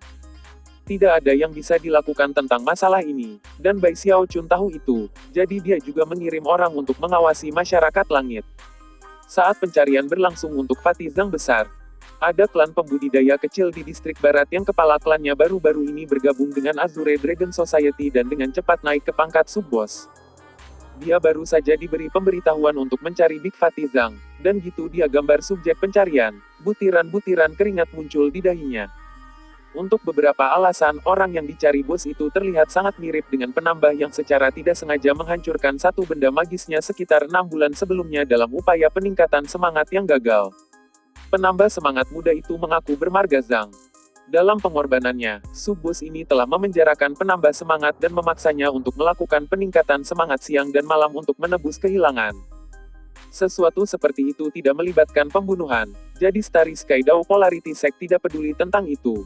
Tidak ada yang bisa dilakukan tentang masalah ini, dan Bai Xiaochun tahu itu, jadi dia juga mengirim orang untuk mengawasi masyarakat langit. Saat pencarian berlangsung untuk Fatty Zhang besar, ada klan pembudidaya kecil di distrik barat yang kepala klannya baru-baru ini bergabung dengan Azure Dragon Society dan dengan cepat naik ke pangkat sub-boss. Dia baru saja diberi pemberitahuan untuk mencari Big Fatty Zhang, dan gitu dia gambar subjek pencarian, butiran-butiran keringat muncul di dahinya. Untuk beberapa alasan, orang yang dicari bos itu terlihat sangat mirip dengan penambah yang secara tidak sengaja menghancurkan satu benda magisnya sekitar 6 bulan sebelumnya dalam upaya peningkatan semangat yang gagal. Penambah semangat muda itu mengaku bermarga Zhang. Dalam pengorbanannya, sub-bos ini telah memenjarakan penambah semangat dan memaksanya untuk melakukan peningkatan semangat siang dan malam untuk menebus kehilangan. Sesuatu seperti itu tidak melibatkan pembunuhan, jadi Starry Sky Dao Polarity Sect tidak peduli tentang itu.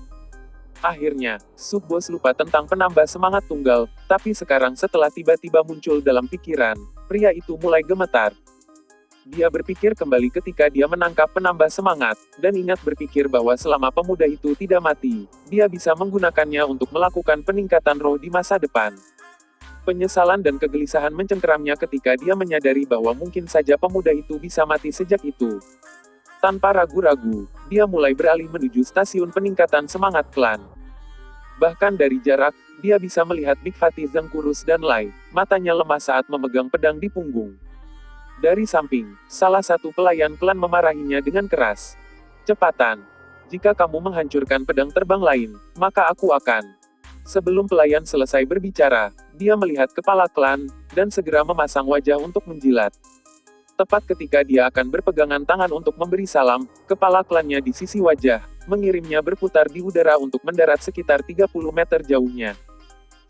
Akhirnya, sub-bos lupa tentang penambah semangat tunggal, tapi sekarang setelah tiba-tiba muncul dalam pikiran, pria itu mulai gemetar. Dia berpikir kembali ketika dia menangkap penambah semangat, dan ingat berpikir bahwa selama pemuda itu tidak mati, dia bisa menggunakannya untuk melakukan peningkatan roh di masa depan. Penyesalan dan kegelisahan mencengkeramnya ketika dia menyadari bahwa mungkin saja pemuda itu bisa mati sejak itu. Tanpa ragu-ragu, dia mulai beralih menuju stasiun peningkatan semangat klan. Bahkan dari jarak, dia bisa melihat Big Fatty Zhang kurus dan lay, matanya lemah saat memegang pedang di punggung. Dari samping, salah satu pelayan klan memarahinya dengan keras. Cepatan. Jika kamu menghancurkan pedang terbang lain, maka aku akan. Sebelum pelayan selesai berbicara, dia melihat kepala klan, dan segera memasang wajah untuk menjilat. Tepat ketika dia akan berpegangan tangan untuk memberi salam, kepala klannya di sisi wajah, mengirimnya berputar di udara untuk mendarat sekitar 30 meter jauhnya.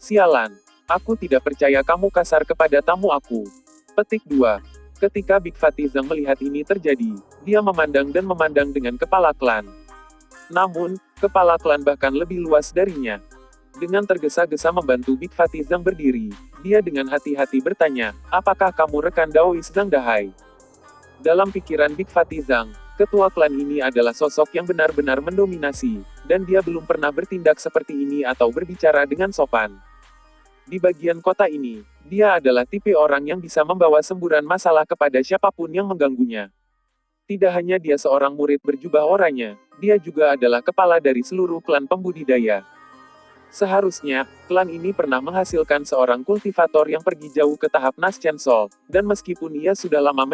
Sialan. Aku tidak percaya kamu kasar kepada tamu aku. Petik 2. Ketika Big Fatty Zhang melihat ini terjadi, dia memandang dan memandang dengan kepala klan. Namun, kepala klan bahkan lebih luas darinya. Dengan tergesa-gesa membantu Big Fatty Zhang berdiri, dia dengan hati-hati bertanya, apakah kamu rekan Daois Zhang Dahai? Dalam pikiran Big Fatty Zhang, ketua klan ini adalah sosok yang benar-benar mendominasi, dan dia belum pernah bertindak seperti ini atau berbicara dengan sopan. Di bagian kota ini, dia adalah tipe orang yang bisa membawa semburan masalah kepada siapapun yang mengganggunya. Tidak hanya dia seorang murid berjubah oranye, dia juga adalah kepala dari seluruh klan pembudidaya. Seharusnya, klan ini pernah menghasilkan seorang kultivator yang pergi jauh ke tahap Naschen Sol, dan meskipun ia sudah lama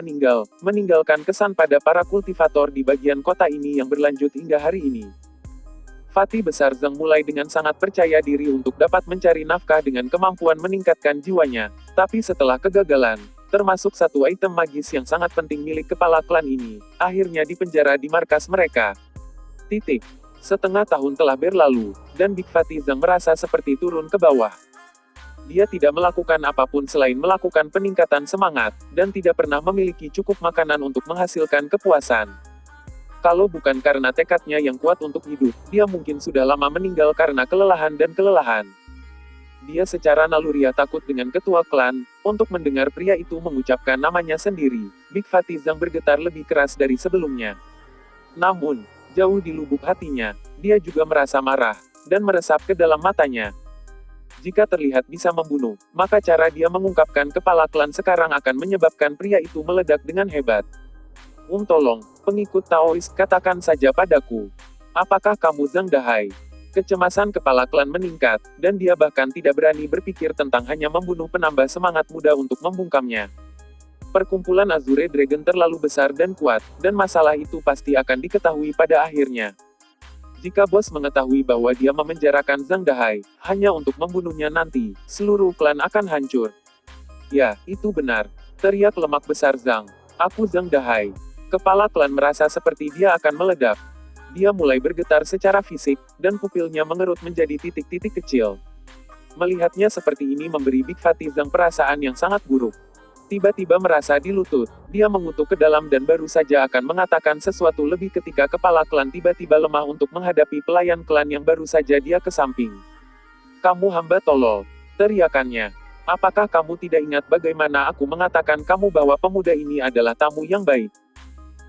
meninggalkan kesan pada para kultivator di bagian kota ini yang berlanjut hingga hari ini. Fatih besar Zhang mulai dengan sangat percaya diri untuk dapat mencari nafkah dengan kemampuan meningkatkan jiwanya. Tapi setelah kegagalan, termasuk satu item magis yang sangat penting milik kepala klan ini, akhirnya dipenjara di markas mereka. Titik. Setengah tahun telah berlalu, dan Big Fatih Zhang merasa seperti turun ke bawah. Dia tidak melakukan apapun selain melakukan peningkatan semangat, dan tidak pernah memiliki cukup makanan untuk menghasilkan kepuasan. Kalau bukan karena tekadnya yang kuat untuk hidup, dia mungkin sudah lama meninggal karena kelelahan dan kelelahan. Dia secara naluriah takut dengan ketua klan. Untuk mendengar pria itu mengucapkan namanya sendiri, Big Fatih Zhang bergetar lebih keras dari sebelumnya. Namun, jauh di lubuk hatinya, dia juga merasa marah, dan meresap ke dalam matanya. Jika terlihat bisa membunuh, maka cara dia mengungkapkan kepala klan sekarang akan menyebabkan pria itu meledak dengan hebat. Tolong, pengikut Taois, katakan saja padaku. Apakah kamu Zhang Dahai? Kecemasan kepala klan meningkat, dan dia bahkan tidak berani berpikir tentang hanya membunuh penambah semangat muda untuk membungkamnya. Perkumpulan Azure Dragon terlalu besar dan kuat, dan masalah itu pasti akan diketahui pada akhirnya. Jika bos mengetahui bahwa dia memenjarakan Zhang Dahai, hanya untuk membunuhnya nanti, seluruh klan akan hancur. Ya, itu benar. Teriak lemak besar Zhang. Aku Zhang Dahai. Kepala klan merasa seperti dia akan meledak. Dia mulai bergetar secara fisik, dan pupilnya mengerut menjadi titik-titik kecil. Melihatnya seperti ini memberi Big Fatih Zhang perasaan yang sangat buruk. Tiba-tiba merasa di lutut, dia mengutuk ke dalam dan baru saja akan mengatakan sesuatu lebih ketika kepala klan tiba-tiba lemah untuk menghadapi pelayan klan yang baru saja dia kesamping. Kamu hamba tolol, teriakannya. Apakah kamu tidak ingat bagaimana aku mengatakan kamu bahwa pemuda ini adalah tamu yang baik?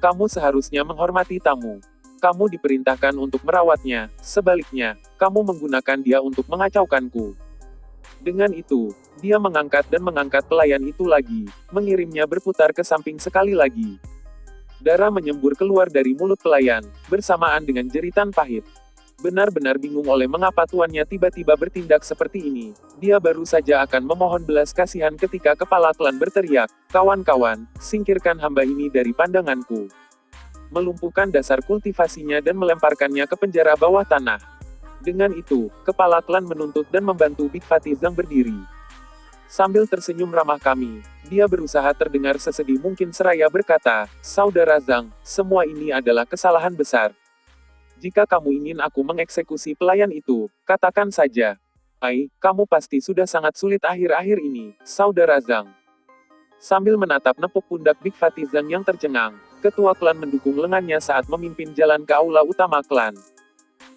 Kamu seharusnya menghormati tamu. Kamu diperintahkan untuk merawatnya, sebaliknya, kamu menggunakan dia untuk mengacaukanku. Dengan itu, dia mengangkat dan mengangkat pelayan itu lagi, mengirimnya berputar ke samping sekali lagi. Darah menyembur keluar dari mulut pelayan, bersamaan dengan jeritan pahit. Benar-benar bingung oleh mengapa tuannya tiba-tiba bertindak seperti ini. Dia baru saja akan memohon belas kasihan ketika kepala klan berteriak, "Kawan-kawan, singkirkan hamba ini dari pandanganku." Melumpuhkan dasar kultivasinya dan melemparkannya ke penjara bawah tanah. Dengan itu, kepala klan menuntut dan membantu Big Fatih Zhang berdiri. Sambil tersenyum ramah kami, dia berusaha terdengar sesedih mungkin seraya berkata, "Saudara Zhang, semua ini adalah kesalahan besar. Jika kamu ingin aku mengeksekusi pelayan itu, katakan saja. Kamu pasti sudah sangat sulit akhir-akhir ini, Saudara Zhang." Sambil menatap nepuk pundak Big Fatih Zhang yang tercengang, ketua klan mendukung lengannya saat memimpin jalan ke aula utama klan.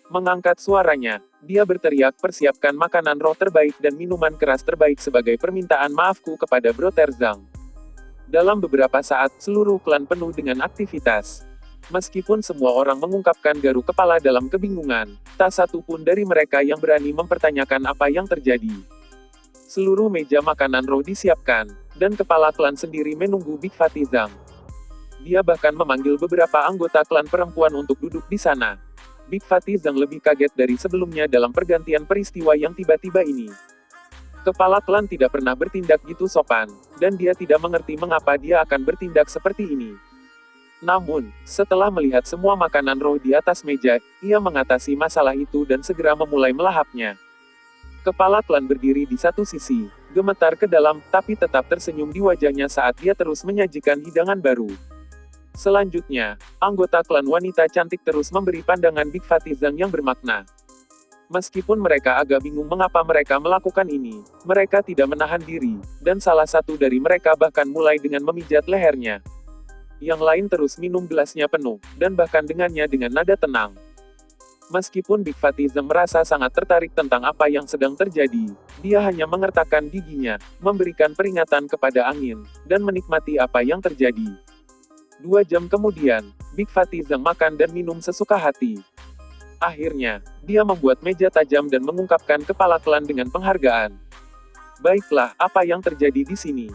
Mengangkat suaranya, dia berteriak, "Persiapkan makanan roh terbaik dan minuman keras terbaik sebagai permintaan maafku kepada Brother Zhang." Dalam beberapa saat, seluruh klan penuh dengan aktivitas. Meskipun semua orang mengungkapkan garuk kepala dalam kebingungan, tak satu pun dari mereka yang berani mempertanyakan apa yang terjadi. Seluruh meja makanan roh disiapkan, dan kepala klan sendiri menunggu Big Fatih Zhang. Dia bahkan memanggil beberapa anggota klan perempuan untuk duduk di sana. Big Fatih Zhang lebih kaget dari sebelumnya dalam pergantian peristiwa yang tiba-tiba ini. Kepala klan tidak pernah bertindak gitu sopan, dan dia tidak mengerti mengapa dia akan bertindak seperti ini. Namun, setelah melihat semua makanan roh di atas meja, ia mengatasi masalah itu dan segera memulai melahapnya. Kepala klan berdiri di satu sisi, gemetar ke dalam, tapi tetap tersenyum di wajahnya saat dia terus menyajikan hidangan baru. Selanjutnya, anggota klan wanita cantik terus memberi pandangan Big Fatih Zhang yang bermakna. Meskipun mereka agak bingung mengapa mereka melakukan ini, mereka tidak menahan diri, dan salah satu dari mereka bahkan mulai dengan memijat lehernya. Yang lain terus minum gelasnya penuh, dan bahkan dengannya dengan nada tenang. Meskipun Big Fatih Zhang merasa sangat tertarik tentang apa yang sedang terjadi, dia hanya mengertakkan giginya, memberikan peringatan kepada angin, dan menikmati apa yang terjadi. 2 jam kemudian, Big Fatih Zhang makan dan minum sesuka hati. Akhirnya, dia membuat meja tajam dan mengungkapkan kepala klan dengan penghargaan. "Baiklah, apa yang terjadi di sini?"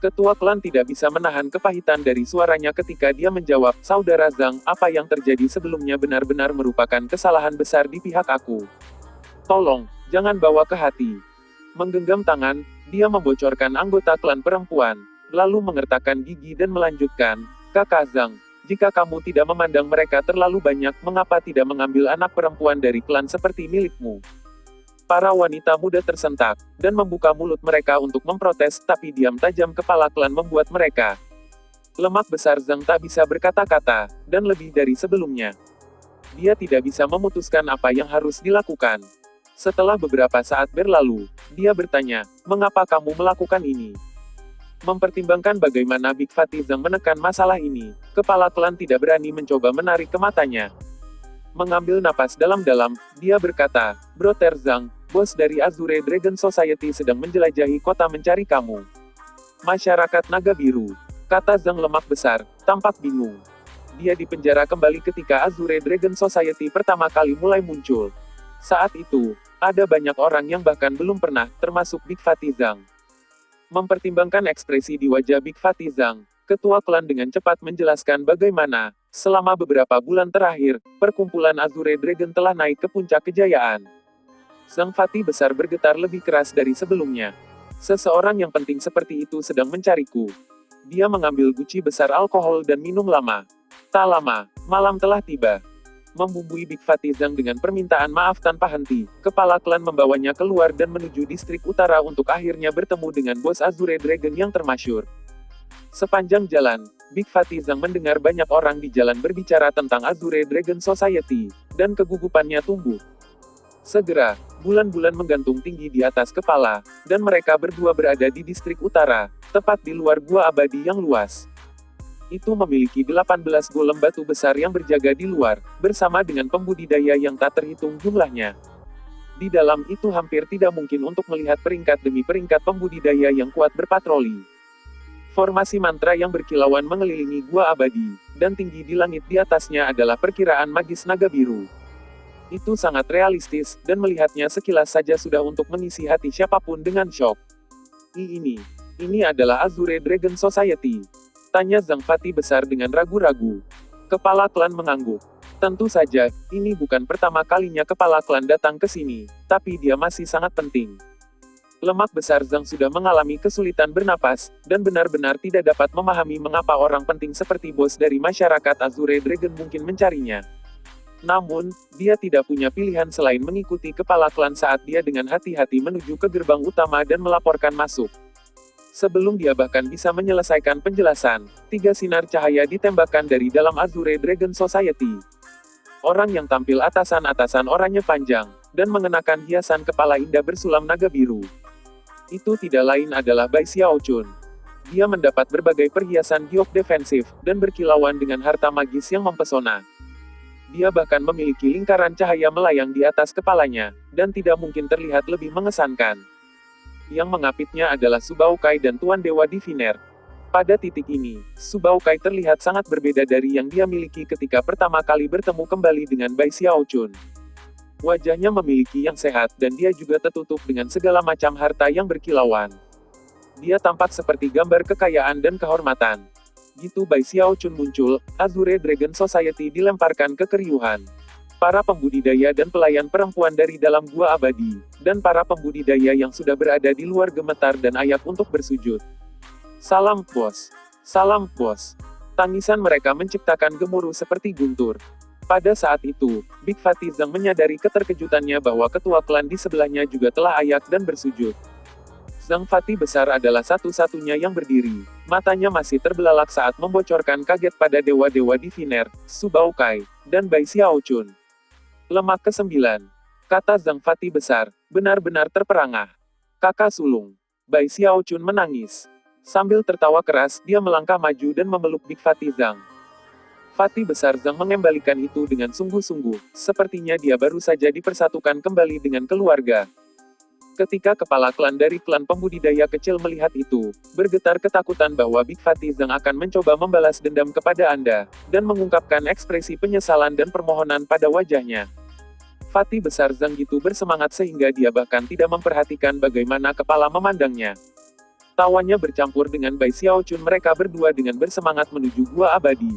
Ketua klan tidak bisa menahan kepahitan dari suaranya ketika dia menjawab, "Saudara Zhang, apa yang terjadi sebelumnya benar-benar merupakan kesalahan besar di pihak aku. Tolong, jangan bawa ke hati." Menggenggam tangan, dia membocorkan anggota klan perempuan, lalu mengertakkan gigi dan melanjutkan, "Kakak Zhang, Jika kamu tidak memandang mereka terlalu banyak, mengapa tidak mengambil anak perempuan dari klan seperti milikmu? Para wanita muda tersentak, dan membuka mulut mereka untuk memprotes, tapi diam tajam kepala klan membuat mereka. Lemak besar Zhang tak bisa berkata-kata, dan lebih dari sebelumnya. Dia tidak bisa memutuskan apa yang harus dilakukan. Setelah beberapa saat berlalu, dia bertanya, mengapa kamu melakukan ini? Mempertimbangkan bagaimana Big Fatih Zhang menekan masalah ini, kepala klan tidak berani mencoba menarik ke matanya. Mengambil napas dalam-dalam, dia berkata, Brother Zhang, bos dari Azure Dragon Society sedang menjelajahi kota mencari kamu. Masyarakat Naga Biru, kata Zhang lemak besar, tampak bingung. Dia dipenjara kembali ketika Azure Dragon Society pertama kali mulai muncul. Saat itu, ada banyak orang yang bahkan belum pernah, termasuk Big Fatih Zhang. Mempertimbangkan ekspresi di wajah Big Fatih Zhang, ketua klan dengan cepat menjelaskan bagaimana, selama beberapa bulan terakhir, perkumpulan Azure Dragon telah naik ke puncak kejayaan. Zhang Fatih besar bergetar lebih keras dari sebelumnya. Seseorang yang penting seperti itu sedang mencariku. Dia mengambil guci besar alkohol dan minum lama. Tak lama, malam telah tiba. Membumbui Big Fatih Zhang dengan permintaan maaf tanpa henti, kepala klan membawanya keluar dan menuju distrik utara untuk akhirnya bertemu dengan bos Azure Dragon yang termasyur. Sepanjang jalan, Big Fatih Zhang mendengar banyak orang di jalan berbicara tentang Azure Dragon Society, dan kegugupannya tumbuh. Segera, bulan-bulan menggantung tinggi di atas kepala, dan mereka berdua berada di distrik utara, tepat di luar gua abadi yang luas. Itu memiliki 18 golem batu besar yang berjaga di luar, bersama dengan pembudidaya yang tak terhitung jumlahnya. Di dalam itu hampir tidak mungkin untuk melihat peringkat demi peringkat pembudidaya yang kuat berpatroli. Formasi mantra yang berkilauan mengelilingi gua abadi, dan tinggi di langit di atasnya adalah perkiraan magis naga biru. Itu sangat realistis, dan melihatnya sekilas saja sudah untuk mengisi hati siapapun dengan syok. Ini adalah Azure Dragon Society. Tanya Zhang Fatih besar dengan ragu-ragu. Kepala klan mengangguk. Tentu saja, ini bukan pertama kalinya kepala klan datang ke sini, tapi dia masih sangat penting. Lemak besar Zhang sudah mengalami kesulitan bernapas, dan benar-benar tidak dapat memahami mengapa orang penting seperti bos dari masyarakat Azure Dragon mungkin mencarinya. Namun, dia tidak punya pilihan selain mengikuti kepala klan saat dia dengan hati-hati menuju ke gerbang utama dan melaporkan masuk. Sebelum dia bahkan bisa menyelesaikan penjelasan, 3 sinar cahaya ditembakkan dari dalam Azure Dragon Society. Orang yang tampil atasan-atasan oranye panjang, dan mengenakan hiasan kepala indah bersulam naga biru. Itu tidak lain adalah Bai Xiaochun. Dia mendapat berbagai perhiasan giok defensif, dan berkilauan dengan harta magis yang mempesona. Dia bahkan memiliki lingkaran cahaya melayang di atas kepalanya, dan tidak mungkin terlihat lebih mengesankan. Yang mengapitnya adalah Subaukai dan Tuan Dewa Diviner. Pada titik ini, Subaukai terlihat sangat berbeda dari yang dia miliki ketika pertama kali bertemu kembali dengan Bai Xiaochun. Wajahnya memiliki yang sehat dan dia juga tertutup dengan segala macam harta yang berkilauan. Dia tampak seperti gambar kekayaan dan kehormatan. Gitu Bai Xiaochun muncul, Azure Dragon Society dilemparkan ke keriuhan. Para pembudidaya dan pelayan perempuan dari dalam gua abadi, dan para pembudidaya yang sudah berada di luar gemetar dan ayak untuk bersujud. Salam bos. Salam bos. Tangisan mereka menciptakan gemuruh seperti guntur. Pada saat itu, Big Fatih Zhang menyadari keterkejutannya bahwa ketua klan di sebelahnya juga telah ayak dan bersujud. Zhang Fatih besar adalah satu-satunya yang berdiri. Matanya masih terbelalak saat membocorkan kaget pada dewa-dewa Diviner, Subaukai, dan Bai Xiaochun. Lemak ke-9. Kata Zhang Fatih besar, benar-benar terperangah. Kakak sulung. Bai Xiaochun menangis. Sambil tertawa keras, dia melangkah maju dan memeluk Big Fatih Zhang. Fatih besar Zhang mengembalikan itu dengan sungguh-sungguh, sepertinya dia baru saja dipersatukan kembali dengan keluarga. Ketika kepala klan dari klan pembudidaya kecil melihat itu, bergetar ketakutan bahwa Big Fatih Zhang akan mencoba membalas dendam kepada Anda, dan mengungkapkan ekspresi penyesalan dan permohonan pada wajahnya. Fatih besar Zhang gitu bersemangat sehingga dia bahkan tidak memperhatikan bagaimana kepala memandangnya. Tawanya bercampur dengan Bai Xiaochun, mereka berdua dengan bersemangat menuju gua abadi.